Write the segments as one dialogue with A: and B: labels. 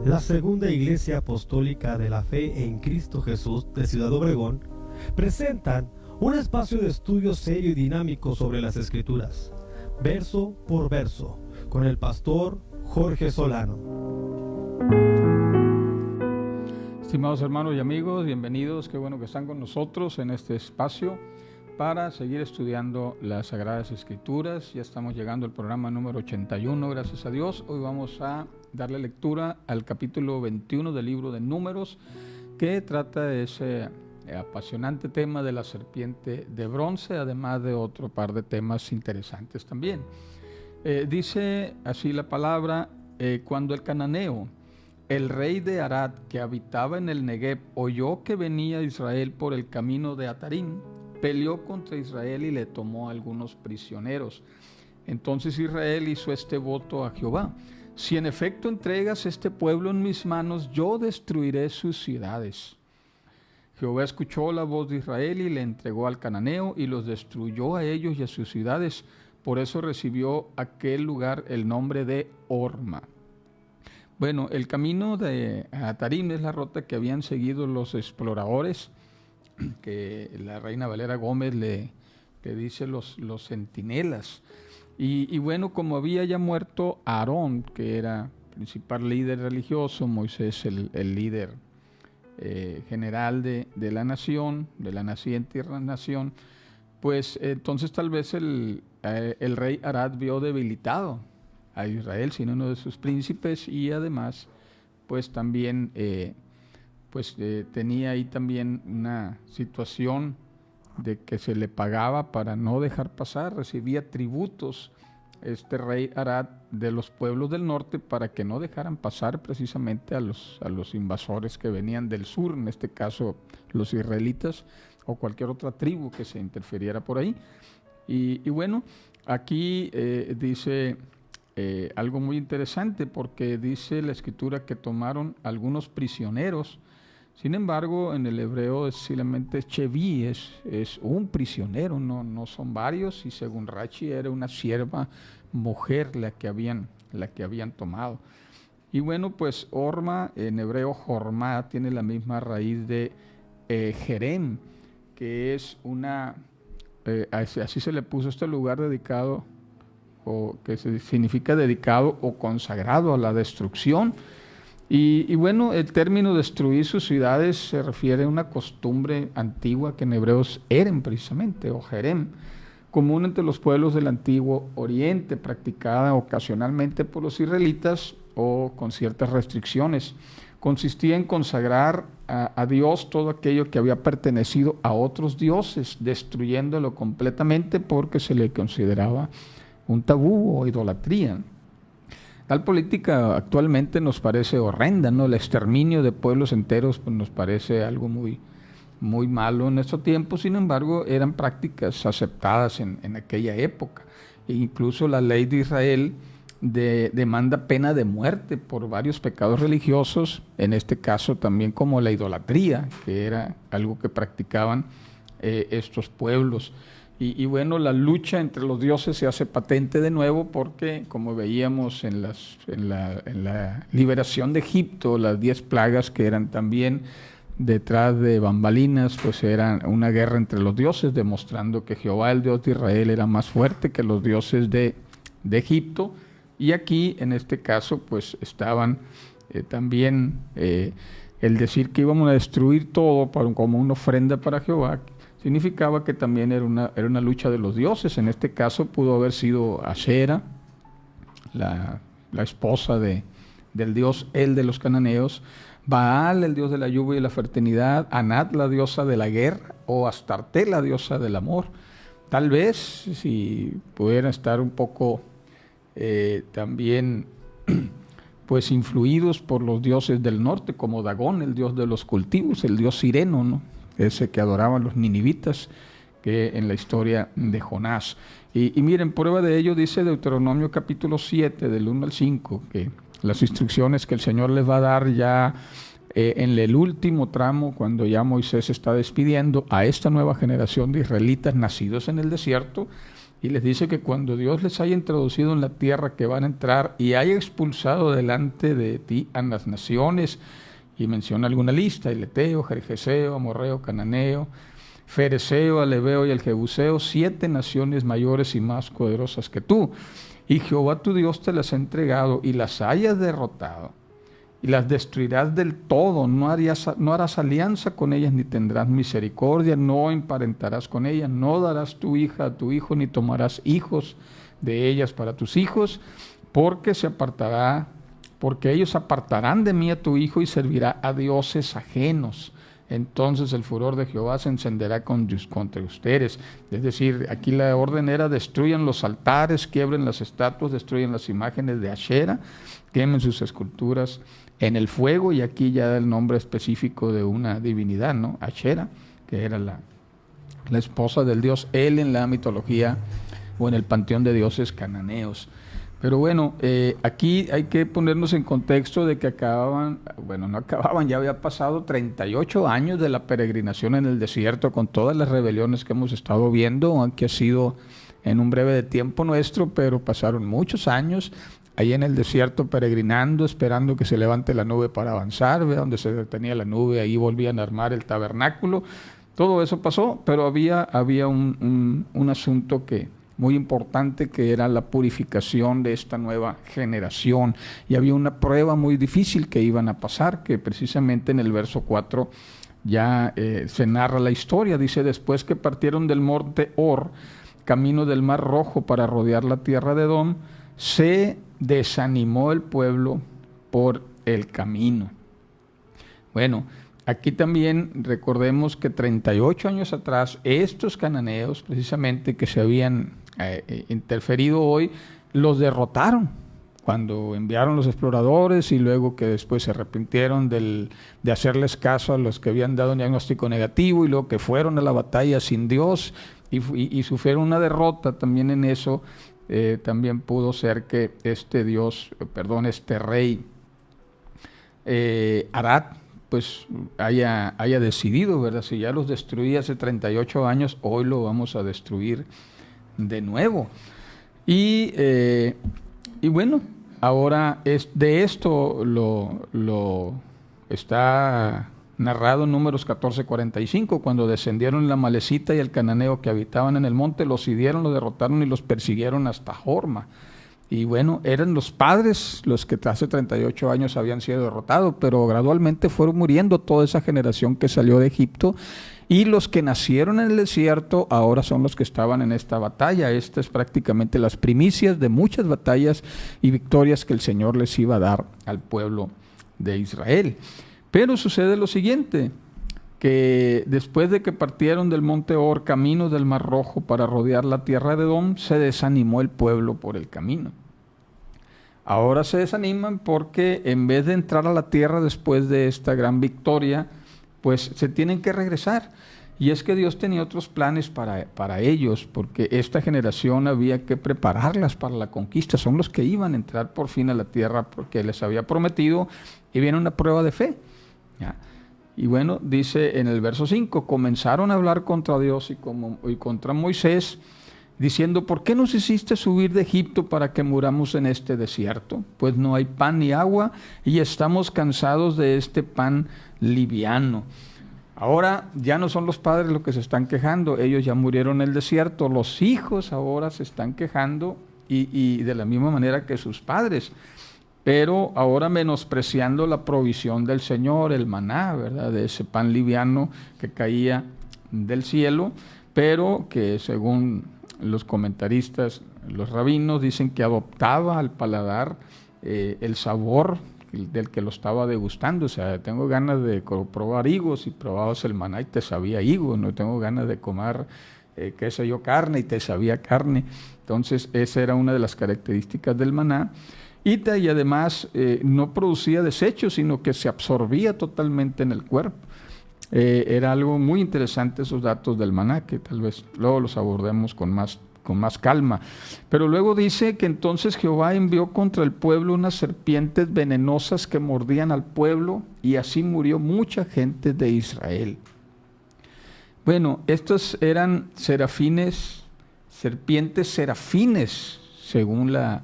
A: La Segunda Iglesia Apostólica de la Fe en Cristo Jesús de Ciudad Obregón presentan un espacio de estudio serio y dinámico sobre las Escrituras, verso por verso, con el pastor Jorge Solano.
B: Estimados hermanos y amigos, bienvenidos, qué bueno que están con nosotros en este espacio para seguir estudiando las Sagradas Escrituras. Ya estamos llegando al programa número 81, gracias a Dios. Hoy vamos a darle lectura al capítulo 21 del libro de Números, que trata de ese apasionante tema de la serpiente de bronce, además de otro par de temas interesantes también. Dice así la palabra: cuando el cananeo, el rey de Arad, que habitaba en el Negev, oyó que venía Israel por el camino de Atarim, peleó contra Israel y le tomó algunos prisioneros. Entonces Israel hizo este voto a Jehová: si en efecto entregas este pueblo en mis manos, yo destruiré sus ciudades. Jehová escuchó la voz de Israel y le entregó al cananeo y los destruyó a ellos y a sus ciudades. Por eso recibió aquel lugar el nombre de Horma. Bueno, el camino de Atarim es la ruta que habían seguido los exploradores, que la reina Valera Gómez le dice los centinelas. Y bueno, como había ya muerto Aarón, que era principal líder religioso, Moisés el líder general de la nación, de la naciente nación, pues entonces tal vez el rey Arad vio debilitado a Israel sin uno de sus príncipes, y además pues también tenía ahí también una situación de que se le pagaba para no dejar pasar, recibía tributos este rey Arad de los pueblos del norte para que no dejaran pasar precisamente a los invasores que venían del sur, en este caso los israelitas o cualquier otra tribu que se interfiriera por ahí. Y bueno, aquí dice algo muy interesante, porque dice la escritura que tomaron algunos prisioneros. Sin embargo, en el hebreo simplemente Cheví es un prisionero, no son varios, y según Rashi era una sierva mujer la que habían tomado. Y bueno, pues Horma, en hebreo Jormá, tiene la misma raíz de Jerem, que es así se le puso este lugar dedicado, o que significa dedicado o consagrado a la destrucción. Y bueno, el término destruir sus ciudades se refiere a una costumbre antigua que en hebreos eren precisamente, o jerem, común entre los pueblos del antiguo oriente, practicada ocasionalmente por los israelitas o con ciertas restricciones. Consistía en consagrar a Dios todo aquello que había pertenecido a otros dioses, destruyéndolo completamente porque se le consideraba un tabú o idolatría. Tal política actualmente nos parece horrenda, ¿no? El exterminio de pueblos enteros pues, nos parece algo muy, muy malo en nuestro tiempo. Sin embargo, eran prácticas aceptadas en aquella época. E incluso la ley de Israel demanda pena de muerte por varios pecados religiosos, en este caso también como la idolatría, que era algo que practicaban estos pueblos. Y bueno, la lucha entre los dioses se hace patente de nuevo porque, como veíamos en la liberación de Egipto, las 10 plagas que eran también detrás de bambalinas, pues eran una guerra entre los dioses, demostrando que Jehová, el Dios de Israel, era más fuerte que los dioses de Egipto. Y aquí, en este caso, pues estaban también el decir que íbamos a destruir todo como una ofrenda para Jehová, significaba que también era una lucha de los dioses. En este caso pudo haber sido Ashera, la esposa del dios El de los cananeos, Baal, el dios de la lluvia y la fertilidad, Anat, la diosa de la guerra, o Astarte, la diosa del amor. Tal vez, si pudieran estar un poco también pues influidos por los dioses del norte, como Dagón, el dios de los cultivos, el dios Sireno, ¿no? Ese que adoraban los ninivitas, que en la historia de Jonás. Y miren, prueba de ello dice Deuteronomio capítulo 7, del 1 al 5, que las instrucciones que el Señor les va a dar ya en el último tramo, cuando ya Moisés está despidiendo a esta nueva generación de israelitas nacidos en el desierto, y les dice que cuando Dios les haya introducido en la tierra que van a entrar y haya expulsado delante de ti a las naciones, y menciona alguna lista: el Eteo, Gergeseo, Amorreo, Cananeo, Fereceo, Aleveo y el Jebuseo, 7 naciones mayores y más poderosas que tú, y Jehová tu Dios te las ha entregado y las hayas derrotado, y las destruirás del todo, no harás alianza con ellas, ni tendrás misericordia, no emparentarás con ellas, no darás tu hija a tu hijo, ni tomarás hijos de ellas para tus hijos, porque ellos apartarán de mí a tu hijo y servirá a dioses ajenos. Entonces el furor de Jehová se encenderá contra ustedes. Es decir, aquí la orden era: destruyan los altares, quiebren las estatuas, destruyan las imágenes de Ashera, quemen sus esculturas en el fuego. Y aquí ya da el nombre específico de una divinidad, ¿no? Ashera, que era la esposa del dios El en la mitología o en el panteón de dioses cananeos. Pero bueno, aquí hay que ponernos en contexto de que ya había pasado 38 años de la peregrinación en el desierto, con todas las rebeliones que hemos estado viendo, aunque ha sido en un breve de tiempo nuestro, pero pasaron muchos años ahí en el desierto peregrinando, esperando que se levante la nube para avanzar. Ve donde se detenía la nube, ahí volvían a armar el tabernáculo. Todo eso pasó, pero había un asunto muy importante, que era la purificación de esta nueva generación. Y había una prueba muy difícil que iban a pasar, que precisamente en el verso 4 ya se narra la historia. Dice: después que partieron del monte Hor, camino del Mar Rojo, para rodear la tierra de Edom, se desanimó el pueblo por el camino. Bueno, aquí también recordemos que 38 años atrás, estos cananeos, precisamente, que se habían interferido hoy, los derrotaron cuando enviaron los exploradores, y luego que después se arrepintieron de hacerles caso a los que habían dado un diagnóstico negativo, y luego que fueron a la batalla sin Dios y sufrieron una derrota también en eso. También pudo ser que este rey Arad pues haya decidido, ¿verdad? Si ya los destruí hace 38 años, hoy lo vamos a destruir de nuevo. Y bueno, ahora de esto lo está narrado en Números 14:45, cuando descendieron la Amalecita y el cananeo que habitaban en el monte, los hirieron, los derrotaron y los persiguieron hasta Horma. Y bueno, eran los padres los que hace 38 años habían sido derrotados, pero gradualmente fueron muriendo toda esa generación que salió de Egipto, y los que nacieron en el desierto ahora son los que estaban en esta batalla. Esta es prácticamente las primicias de muchas batallas y victorias que el Señor les iba a dar al pueblo de Israel. Pero sucede lo siguiente, que después de que partieron del monte Hor, camino del Mar Rojo, para rodear la tierra de Edom, se desanimó el pueblo por el camino. Ahora se desaniman porque en vez de entrar a la tierra después de esta gran victoria, pues se tienen que regresar. Y es que Dios tenía otros planes para ellos, porque esta generación había que prepararlas para la conquista. Son los que iban a entrar por fin a la tierra porque les había prometido, y viene una prueba de fe, ¿ya? Y bueno, dice en el verso 5, comenzaron a hablar contra Dios y contra Moisés, diciendo: ¿por qué nos hiciste subir de Egipto para que muramos en este desierto? Pues no hay pan ni agua, y estamos cansados de este pan liviano. Ahora ya no son los padres los que se están quejando, ellos ya murieron en el desierto, los hijos ahora se están quejando, y de la misma manera que sus padres, pero ahora menospreciando la provisión del Señor, el maná, ¿verdad?, de ese pan liviano que caía del cielo, pero que según los comentaristas, los rabinos, dicen que adoptaba al paladar el sabor del que lo estaba degustando. O sea, tengo ganas de probar higos, y probabas el maná y te sabía higo, no tengo ganas de comer carne y te sabía carne. Entonces esa era una de las características del maná. Y además no producía desechos, sino que se absorbía totalmente en el cuerpo. Era algo muy interesante esos datos del maná, que tal vez luego los abordemos con más calma. Pero luego dice que entonces Jehová envió contra el pueblo unas serpientes venenosas que mordían al pueblo, y así murió mucha gente de Israel. Bueno, estos eran serafines serpientes serafines, según la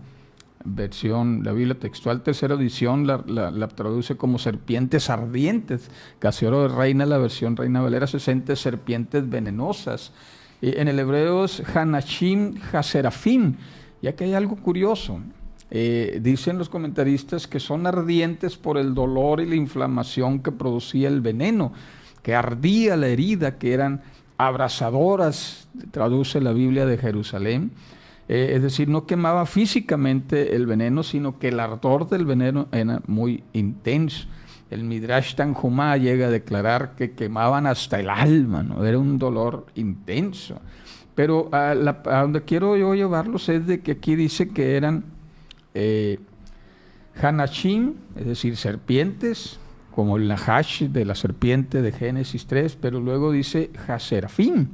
B: versión, la Biblia textual, tercera edición, la traduce como serpientes ardientes. Casiodoro de Reina, la versión Reina Valera 60, serpientes venenosas. En el hebreo es Hanashim Haserafim, ya que hay algo curioso. Dicen los comentaristas que son ardientes por el dolor y la inflamación que producía el veneno, que ardía la herida, que eran abrasadoras, traduce la Biblia de Jerusalén. Es decir, no quemaba físicamente el veneno, sino que el ardor del veneno era muy intenso. El Midrash Tanjumá llega a declarar que quemaban hasta el alma, ¿no? Era un dolor intenso. Pero a donde quiero yo llevarlos es de que aquí dice que eran Hanashim, es decir, serpientes, como el Nahash de la serpiente de Génesis 3, pero luego dice Haserafim.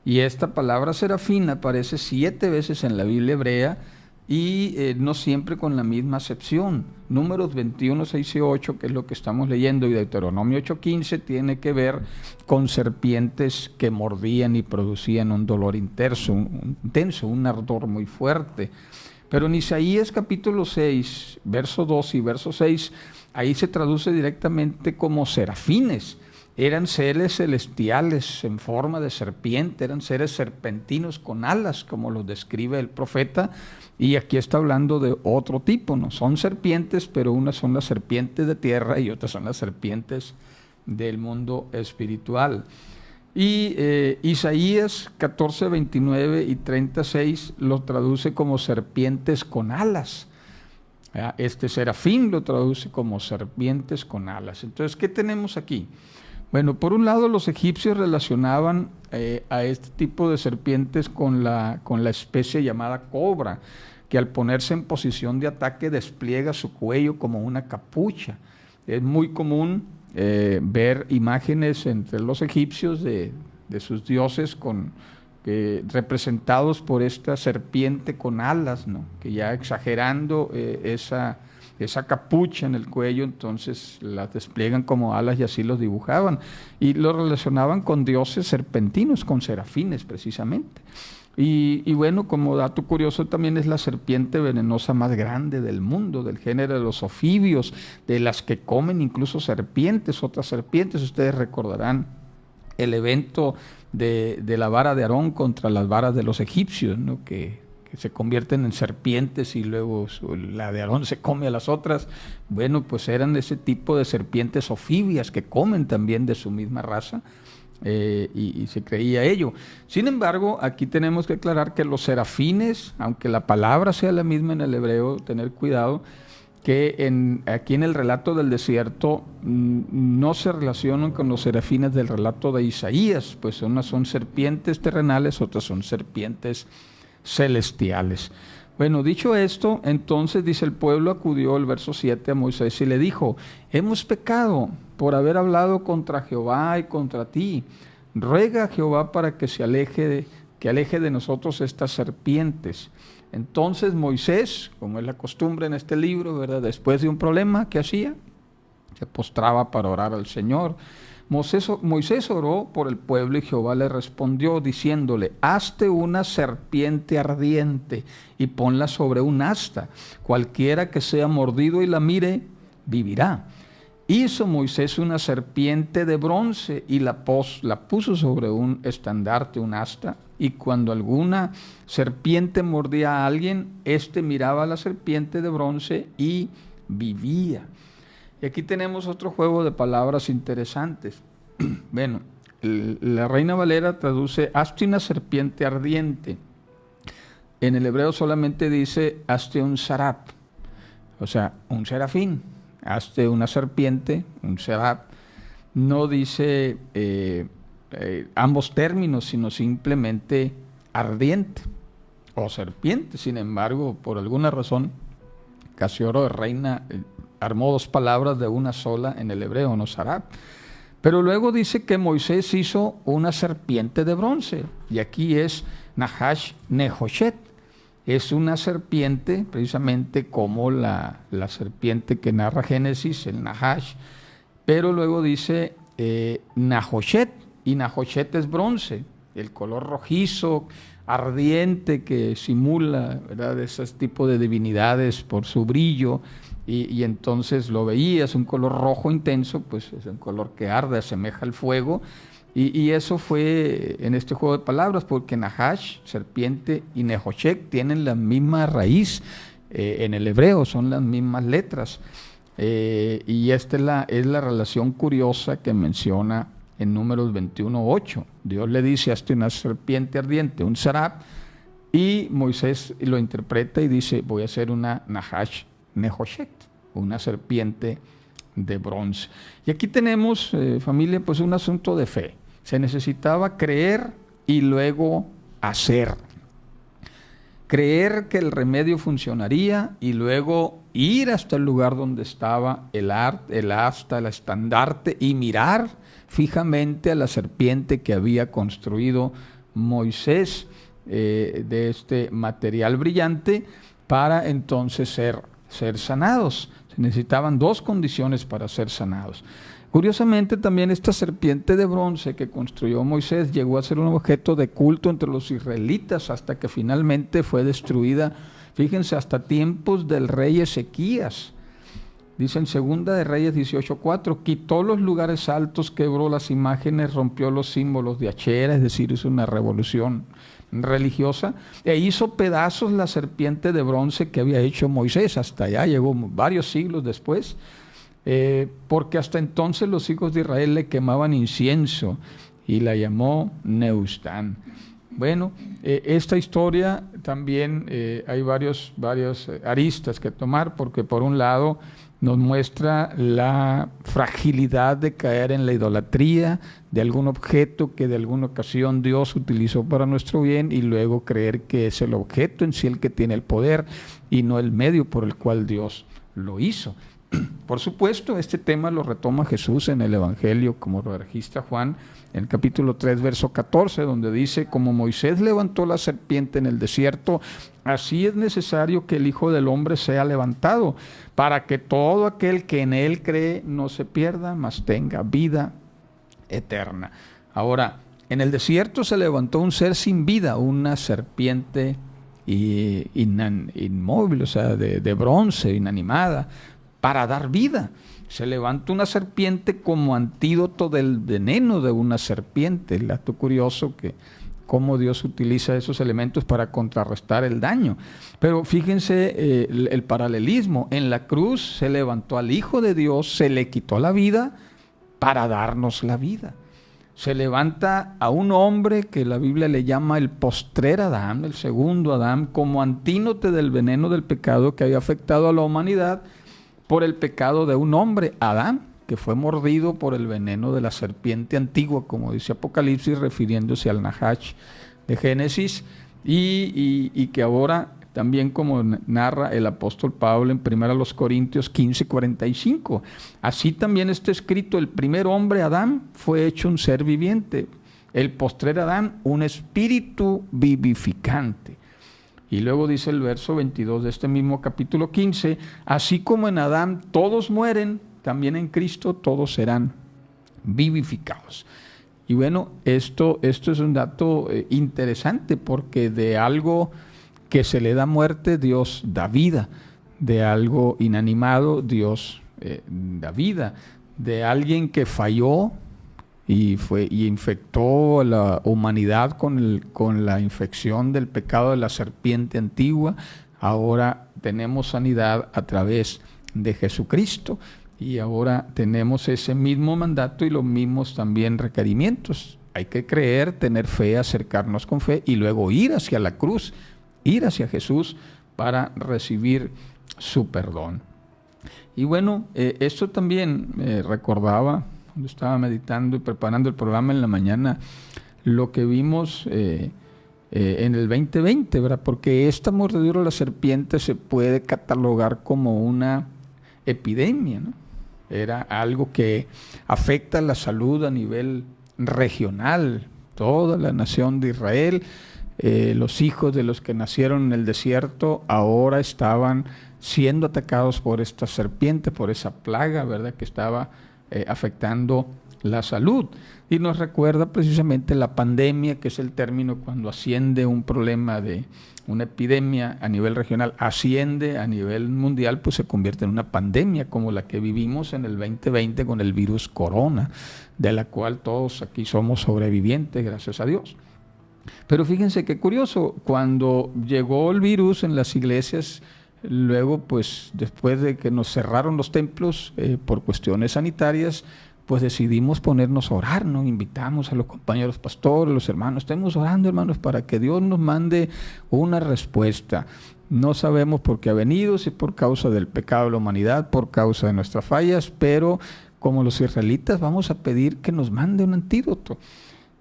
B: Y esta palabra serafín aparece 7 veces en la Biblia hebrea y no siempre con la misma acepción. Números 21, 6 y 8, que es lo que estamos leyendo, y Deuteronomio 8:15 tiene que ver con serpientes que mordían y producían un dolor intenso, un ardor muy fuerte. Pero en Isaías capítulo 6, verso 2 y verso 6, ahí se traduce directamente como serafines. Eran seres celestiales en forma de serpiente, eran seres serpentinos con alas, como los describe el profeta, y aquí está hablando de otro tipo, ¿no? Son serpientes, pero unas son las serpientes de tierra y otras son las serpientes del mundo espiritual. Y Isaías 14, 29 y 36 lo traduce como serpientes con alas. Este serafín lo traduce como serpientes con alas. Entonces, ¿qué tenemos aquí? Bueno, por un lado los egipcios relacionaban a este tipo de serpientes con la especie llamada cobra, que al ponerse en posición de ataque despliega su cuello como una capucha. Es muy común ver imágenes entre los egipcios de sus dioses representados por esta serpiente con alas, ¿no? Que ya exagerando esa capucha en el cuello, entonces las despliegan como alas y así los dibujaban. Y lo relacionaban con dioses serpentinos, con serafines precisamente. Y bueno, como dato curioso también es la serpiente venenosa más grande del mundo, del género de los ofibios, de las que comen incluso serpientes, otras serpientes. Ustedes recordarán el evento de la vara de Aarón contra las varas de los egipcios, ¿no? que se convierten en serpientes y luego la de Aarón se come a las otras. Bueno, pues eran ese tipo de serpientes ofibias que comen también de su misma raza. Y se creía ello. Sin embargo, aquí tenemos que aclarar que los serafines, aunque la palabra sea la misma en el hebreo, tener cuidado que aquí en el relato del desierto no se relacionan con los serafines del relato de Isaías, pues unas son serpientes terrenales, otras son serpientes celestiales. Bueno, dicho esto, entonces dice: el pueblo acudió, el verso 7, a Moisés y le dijo: hemos pecado por haber hablado contra Jehová y contra ti. Ruega a Jehová para que aleje de nosotros estas serpientes. Entonces Moisés, como es la costumbre en este libro, ¿verdad?, después de un problema, ¿qué hacía? Se postraba para orar al Señor. Moisés oró por el pueblo y Jehová le respondió diciéndole: hazte una serpiente ardiente y ponla sobre un asta. Cualquiera que sea mordido y la mire, vivirá. Hizo Moisés una serpiente de bronce y la puso sobre un estandarte, un asta, y cuando alguna serpiente mordía a alguien, éste miraba a la serpiente de bronce y vivía. Y aquí tenemos otro juego de palabras interesantes. Bueno, la Reina Valera traduce: hazte una serpiente ardiente. En el hebreo solamente dice: hazte un sarap, o sea, un serafín. Hazte una serpiente, un serap. No dice ambos términos, sino simplemente ardiente o serpiente. Sin embargo, por alguna razón, Casiodoro de Reina armó dos palabras de una sola en el hebreo, no sarap. Pero luego dice que Moisés hizo una serpiente de bronce, y aquí es Nahash Nehoshet. Es una serpiente, precisamente como la serpiente que narra Génesis, el Nahash, pero luego dice Nahoshet, y Nahoshet es bronce. el color rojizo, ardiente, que simula, ¿verdad?, ese tipo de divinidades por su brillo, y entonces lo veías, un color rojo intenso, pues es un color que arde, asemeja al fuego, y eso fue en este juego de palabras, porque Nahash, serpiente, y Nehoshek tienen la misma raíz en el hebreo, son las mismas letras, y esta es la relación curiosa que menciona en Números 21:8. Dios le dice: hazte una serpiente ardiente, un sarab, y Moisés lo interpreta y dice: voy a hacer una Nahash Nehoshek, una serpiente de bronce. Y aquí tenemos, familia, pues un asunto de fe. Se necesitaba creer y luego hacer. Creer que el remedio funcionaría y luego ir hasta el lugar donde estaba el asta, el estandarte, y mirar fijamente a la serpiente que había construido Moisés de este material brillante, para entonces ser sanados. Se necesitaban dos condiciones para ser sanados. Curiosamente, también esta serpiente de bronce que construyó Moisés llegó a ser un objeto de culto entre los israelitas hasta que finalmente fue destruida, fíjense, hasta tiempos del rey Ezequías. Dice en 2 de Reyes 18:4, quitó los lugares altos, quebró las imágenes, rompió los símbolos de Achera, es decir, hizo una revolución religiosa, e hizo pedazos la serpiente de bronce que había hecho Moisés. Hasta allá llegó varios siglos después, porque hasta entonces los hijos de Israel le quemaban incienso y la llamó Neustán. Bueno, esta historia también hay varios aristas que tomar, porque por un lado nos muestra la fragilidad de caer en la idolatría de algún objeto que de alguna ocasión Dios utilizó para nuestro bien, y luego creer que es el objeto en sí el que tiene el poder y no el medio por el cual Dios lo hizo. Por supuesto, este tema lo retoma Jesús en el Evangelio, como lo registra Juan en el capítulo 3, verso 14, donde dice: como Moisés levantó la serpiente en el desierto, así es necesario que el Hijo del Hombre sea levantado, para que todo aquel que en él cree no se pierda, mas tenga vida eterna. Ahora, en el desierto se levantó un ser sin vida, una serpiente inmóvil, o sea, de bronce, inanimada, para dar vida. Se levanta una serpiente como antídoto del veneno de una serpiente. El dato curioso que cómo Dios utiliza esos elementos para contrarrestar el daño. Pero fíjense el paralelismo. En la cruz se levantó al Hijo de Dios, se le quitó la vida para darnos la vida. Se levanta a un hombre que la Biblia le llama el postrer Adán, el segundo Adán, como antídoto del veneno del pecado que había afectado a la humanidad por el pecado de un hombre, Adán, que fue mordido por el veneno de la serpiente antigua, como dice Apocalipsis, refiriéndose al Nahash de Génesis, y que ahora también, como narra el apóstol Pablo en 1 Corintios 15:45, así también está escrito: el primer hombre, Adán, fue hecho un ser viviente, el postrer Adán, un espíritu vivificante. Y luego dice el verso 22 de este mismo capítulo 15, así como en Adán todos mueren, también en Cristo todos serán vivificados. Y bueno, esto es un dato interesante, porque de algo que se le da muerte, Dios da vida. De algo inanimado, Dios da vida. De alguien que falló y infectó a la humanidad con la infección del pecado de la serpiente antigua, ahora tenemos sanidad a través de Jesucristo, y ahora tenemos ese mismo mandato y los mismos también requerimientos. Hay que creer, tener fe, acercarnos con fe, y luego ir hacia la cruz, ir hacia Jesús para recibir su perdón. Y bueno, esto también recordaba, cuando estaba meditando y preparando el programa en la mañana, lo que vimos en el 2020, ¿verdad? Porque esta mordedura de la serpiente se puede catalogar como una epidemia, ¿no? Era algo que afecta la salud a nivel regional, toda la nación de Israel. Los hijos de los que nacieron en el desierto ahora estaban siendo atacados por esta serpiente, por esa plaga, ¿verdad?, que estaba afectando la salud. Y nos recuerda precisamente la pandemia, que es el término cuando asciende un problema de una epidemia a nivel regional, asciende a nivel mundial, pues se convierte en una pandemia como la que vivimos en el 2020 con el virus corona, de la cual todos aquí somos sobrevivientes, gracias a Dios. Pero fíjense qué curioso, cuando llegó el virus en las iglesias, luego pues después de que nos cerraron los templos por cuestiones sanitarias, pues decidimos ponernos a orar, ¿no? Invitamos a los compañeros pastores, los hermanos, estemos orando, hermanos, para que Dios nos mande una respuesta. No sabemos por qué ha venido, si por causa del pecado de la humanidad, por causa de nuestras fallas, pero como los israelitas vamos a pedir que nos mande un antídoto.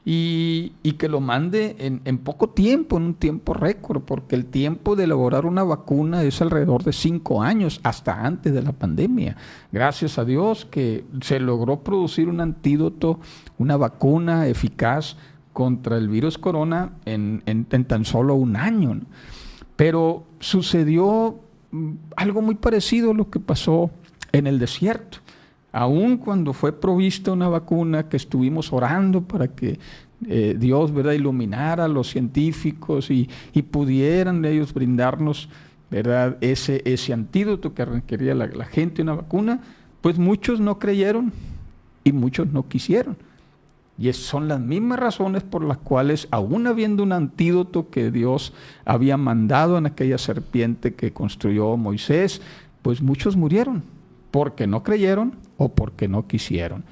B: Y que lo mande en poco tiempo, en un tiempo récord, porque el tiempo de elaborar una vacuna es alrededor de 5 años, hasta antes de la pandemia. Gracias a Dios que se logró producir un antídoto, una vacuna eficaz contra el virus corona en tan solo 1 año, ¿no? Pero sucedió algo muy parecido a lo que pasó en el desierto. Aún cuando fue provista una vacuna, que estuvimos orando para que Dios, ¿verdad?, iluminara a los científicos y pudieran ellos brindarnos, ¿verdad?, ese antídoto que requería la gente, una vacuna, pues muchos no creyeron y muchos no quisieron. Y son las mismas razones por las cuales, aún habiendo un antídoto que Dios había mandado en aquella serpiente que construyó Moisés, pues muchos murieron porque no creyeron o porque no quisieron.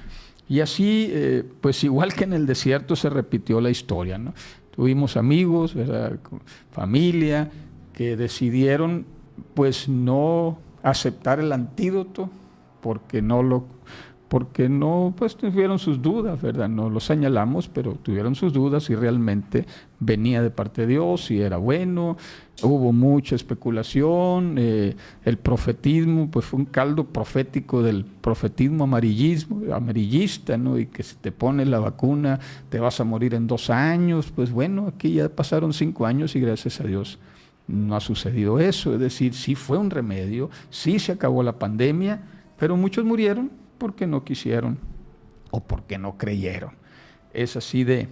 B: Y así, pues igual que en el desierto se repitió la historia, ¿no? Tuvimos amigos, ¿verdad?, familia, que decidieron pues no aceptar el antídoto porque pues tuvieron sus dudas, ¿verdad? No lo señalamos, pero tuvieron sus dudas si realmente venía de parte de Dios, si era bueno. Hubo mucha especulación, el profetismo, pues fue un caldo profético del profetismo amarillista, ¿no? Y que si te pones la vacuna te vas a morir en 2 años. Pues bueno, aquí ya pasaron 5 años y gracias a Dios no ha sucedido eso. Es decir, sí fue un remedio, sí se acabó la pandemia, pero muchos murieron porque no quisieron o porque no creyeron. Es así de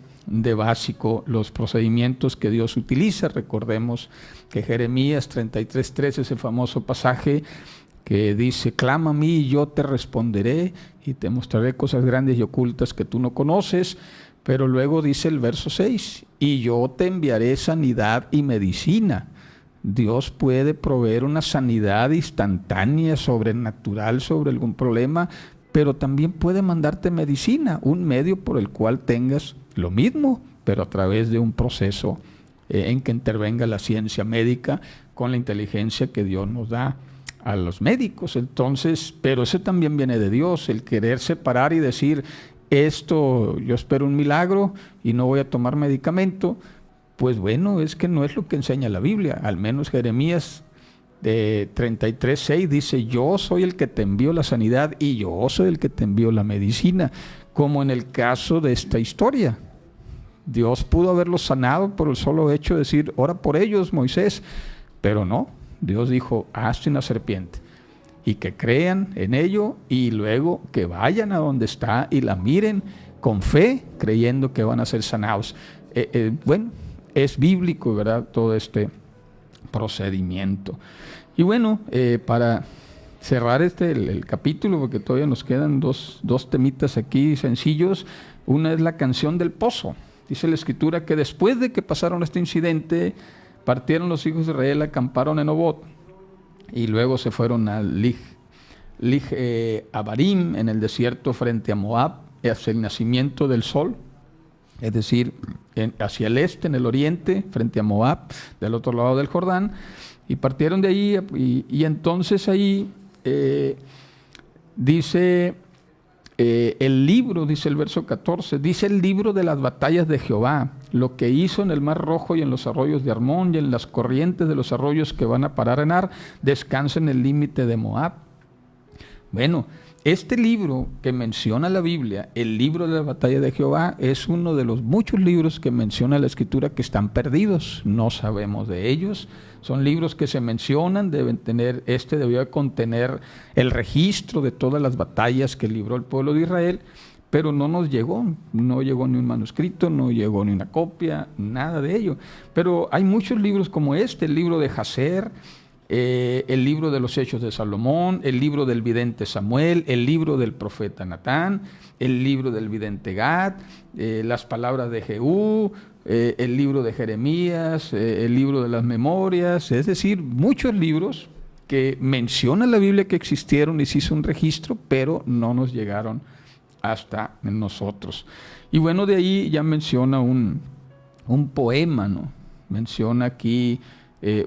B: básico los procedimientos que Dios utiliza. Recordemos que Jeremías 33:3, ese famoso pasaje que dice: clama a mí y yo te responderé y te mostraré cosas grandes y ocultas que tú no conoces. Pero luego dice el verso 6: y yo te enviaré sanidad y medicina. Dios puede proveer una sanidad instantánea, sobrenatural sobre algún problema, pero también puede mandarte medicina, un medio por el cual tengas lo mismo, pero a través de un proceso en que intervenga la ciencia médica con la inteligencia que Dios nos da a los médicos. Entonces, pero eso también viene de Dios, el querer separar y decir: esto, yo espero un milagro y no voy a tomar medicamento. Pues bueno, es que no es lo que enseña la Biblia. Al menos Jeremías 33:6 dice: yo soy el que te envío la sanidad y yo soy el que te envío la medicina. Como en el caso de esta historia, Dios pudo haberlos sanado por el solo hecho de decir: ora por ellos, Moisés. Pero no, Dios dijo: hazte una serpiente y que crean en ello y luego que vayan a donde está y la miren con fe, creyendo que van a ser sanados. Bueno, es bíblico, ¿verdad?, todo este procedimiento. Y bueno, para cerrar el capítulo, porque todavía nos quedan dos temitas aquí sencillos. Una es la canción del pozo. Dice la Escritura que después de que pasaron este incidente, partieron los hijos de Israel, acamparon en Obot y luego se fueron a Abarim, en el desierto frente a Moab, hacia el nacimiento del sol. Es decir, hacia el este, en el oriente, frente a Moab, del otro lado del Jordán, y partieron de ahí, y entonces ahí dice el libro, dice el verso 14, dice el libro de las batallas de Jehová, lo que hizo en el Mar Rojo y en los arroyos de Armón y en las corrientes de los arroyos que van a parar en Ar, descansa en el límite de Moab. Bueno, este libro que menciona la Biblia, el libro de la batalla de Jehová, es uno de los muchos libros que menciona la Escritura que están perdidos. No sabemos de ellos. Son libros que se mencionan, debió contener el registro de todas las batallas que libró el pueblo de Israel, pero no llegó ni un manuscrito, no llegó ni una copia, nada de ello. Pero hay muchos libros como este, el libro de Jaser, el libro de los Hechos de Salomón, el libro del vidente Samuel, el libro del profeta Natán, el libro del vidente Gad, las palabras de Jehú, el libro de Jeremías, el libro de las memorias, es decir, muchos libros que menciona la Biblia que existieron y se hizo un registro, pero no nos llegaron hasta nosotros. Y bueno, de ahí ya menciona un poema, ¿no? Menciona aquí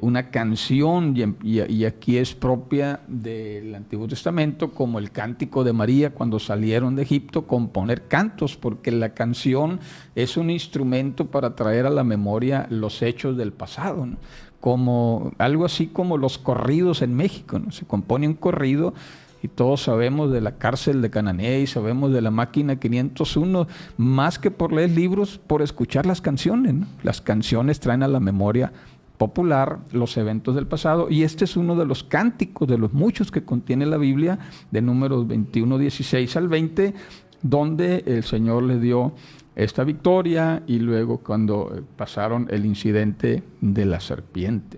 B: una canción, y aquí es propia del Antiguo Testamento, como el cántico de María cuando salieron de Egipto, componer cantos, porque la canción es un instrumento para traer a la memoria los hechos del pasado, ¿no? Como algo así como los corridos en México, ¿no? Se compone un corrido y todos sabemos de la cárcel de Canané y sabemos de la máquina 501, más que por leer libros, por escuchar las canciones, ¿no? Las canciones traen a la memoria popular los eventos del pasado, y este es uno de los cánticos de los muchos que contiene la Biblia, de Números 21, 16 al 20, donde el Señor le dio esta victoria, y luego cuando pasaron el incidente de la serpiente.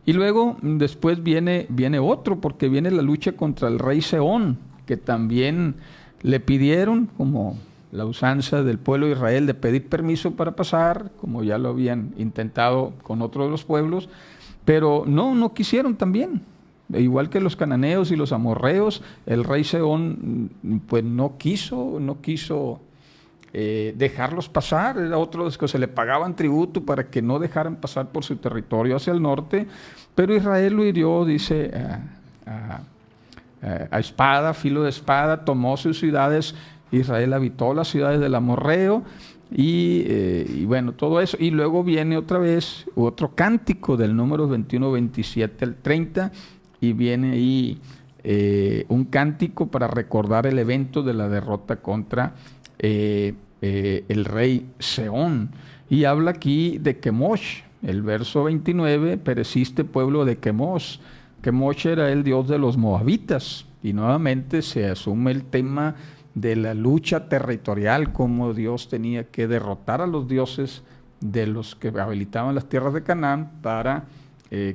B: Y luego después viene otro, porque viene la lucha contra el rey Sehón, que también le pidieron, como la usanza del pueblo de Israel, de pedir permiso para pasar, como ya lo habían intentado con otros de los pueblos, pero no quisieron también. Igual que los cananeos y los amorreos, el rey Sehón pues no quiso dejarlos pasar. Era otro de los que se le pagaban tributo para que no dejaran pasar por su territorio hacia el norte, pero Israel lo hirió, dice, a espada, filo de espada, tomó sus ciudades. Israel habitó las ciudades del amorreo y bueno, todo eso. Y luego viene otra vez otro cántico del Números 21, 27 al 30, y viene ahí un cántico para recordar el evento de la derrota contra el rey Sehón. Y habla aquí de Kemosh, el verso 29, pereciste pueblo de Kemosh. Kemosh era el dios de los moabitas, y nuevamente se asume el tema de la lucha territorial, como Dios tenía que derrotar a los dioses de los que habitaban las tierras de Canaán para,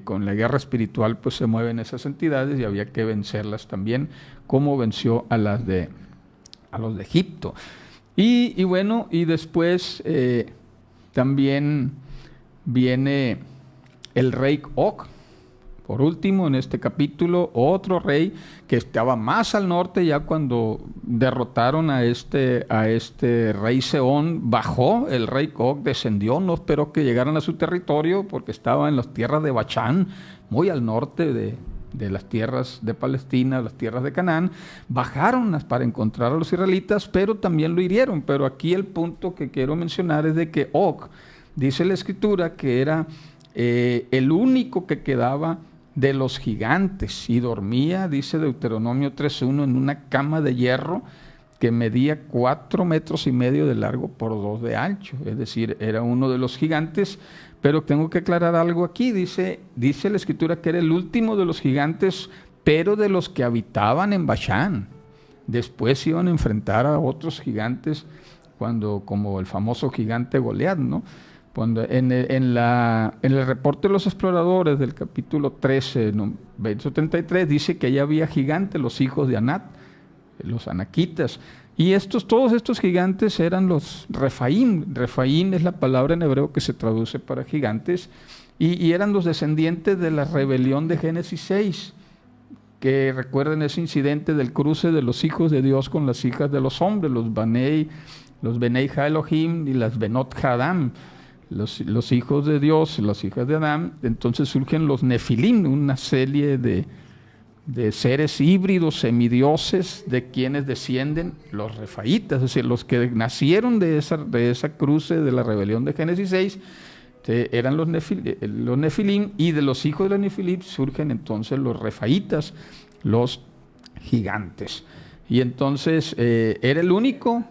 B: con la guerra espiritual, pues se mueven esas entidades y había que vencerlas también, como venció a los de Egipto. Y bueno, y después también viene el rey Og. Por último, en este capítulo, otro rey que estaba más al norte, ya cuando derrotaron a este rey Sehón, bajó, el rey Og descendió, no esperó que llegaran a su territorio, porque estaba en las tierras de Bachán, muy al norte de las tierras de Palestina, las tierras de Canaán. Bajaron para encontrar a los israelitas, pero también lo hirieron. Pero aquí el punto que quiero mencionar es de que Og, dice la Escritura, que era el único que quedaba de los gigantes, y dormía, dice Deuteronomio 3:1, en una cama de hierro que medía 4,5 metros de largo por 2 de ancho, es decir, era uno de los gigantes. Pero tengo que aclarar algo aquí, dice la Escritura que era el último de los gigantes, pero de los que habitaban en Bachán. Después iban a enfrentar a otros gigantes, como el famoso gigante Goliat, ¿no? Cuando en el reporte de los exploradores del capítulo 13, verso 33, dice que allá había gigantes, los hijos de Anat, los anaquitas. Y todos estos gigantes eran los Refaim. Refaim es la palabra en hebreo que se traduce para gigantes, y eran los descendientes de la rebelión de Génesis 6, que recuerden ese incidente del cruce de los hijos de Dios con las hijas de los hombres, los Benei Ha Elohim y las Benot Hadam. Los hijos de Dios, las hijas de Adán. Entonces surgen los Nefilim, una serie de seres híbridos, semidioses, de quienes descienden los refaítas, es decir, los que nacieron de esa cruce de la rebelión de Génesis 6, eran los Nefilim, y de los hijos de los Nefilim surgen entonces los refaítas, los gigantes. Y entonces era el único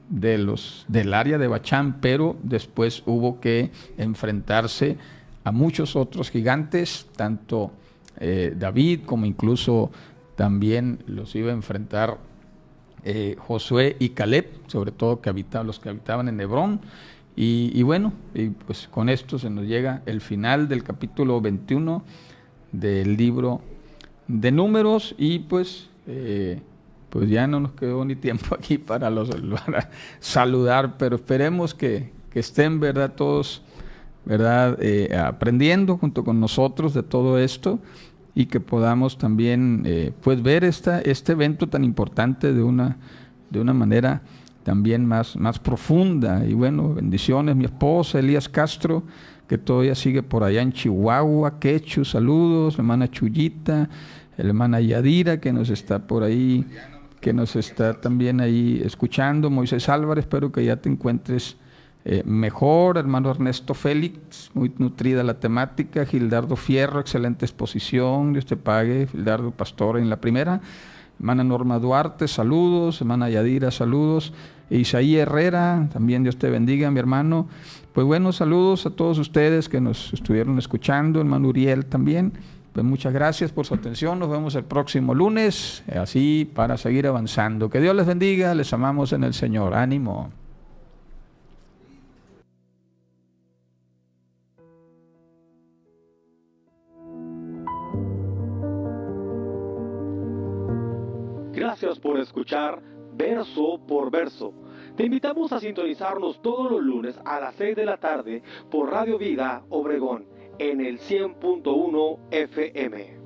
B: del área de Bachán, pero después hubo que enfrentarse a muchos otros gigantes, tanto David como incluso también los iba a enfrentar Josué y Caleb, sobre todo los que habitaban en Hebrón. Y bueno, y pues con esto se nos llega el final del capítulo 21 del libro de Números, y pues ya no nos quedó ni tiempo aquí para saludar, pero esperemos que estén, ¿verdad?, todos, ¿verdad?, aprendiendo junto con nosotros de todo esto, y que podamos también pues ver este evento tan importante de una manera también más profunda. Y bueno, bendiciones, mi esposa Elías Castro, que todavía sigue por allá en Chihuahua, Quechu, saludos, hermana Chuyita, hermana Yadira, que nos está por ahí, que nos está también ahí escuchando, Moisés Álvarez, espero que ya te encuentres mejor, hermano Ernesto Félix, muy nutrida la temática, Gildardo Fierro, excelente exposición, Dios te pague, Gildardo Pastor en la primera, hermana Norma Duarte, saludos, hermana Yadira, saludos, Isaí Herrera, también Dios te bendiga, mi hermano. Pues bueno, saludos a todos ustedes que nos estuvieron escuchando, hermano Uriel también. Pues muchas gracias por su atención, nos vemos el próximo lunes, así para seguir avanzando. Que Dios les bendiga, les amamos en el Señor, ánimo.
A: Gracias por escuchar Verso por Verso. Te invitamos a sintonizarnos todos los lunes a las 6 de la tarde por Radio Vida Obregón en el 100.1 FM.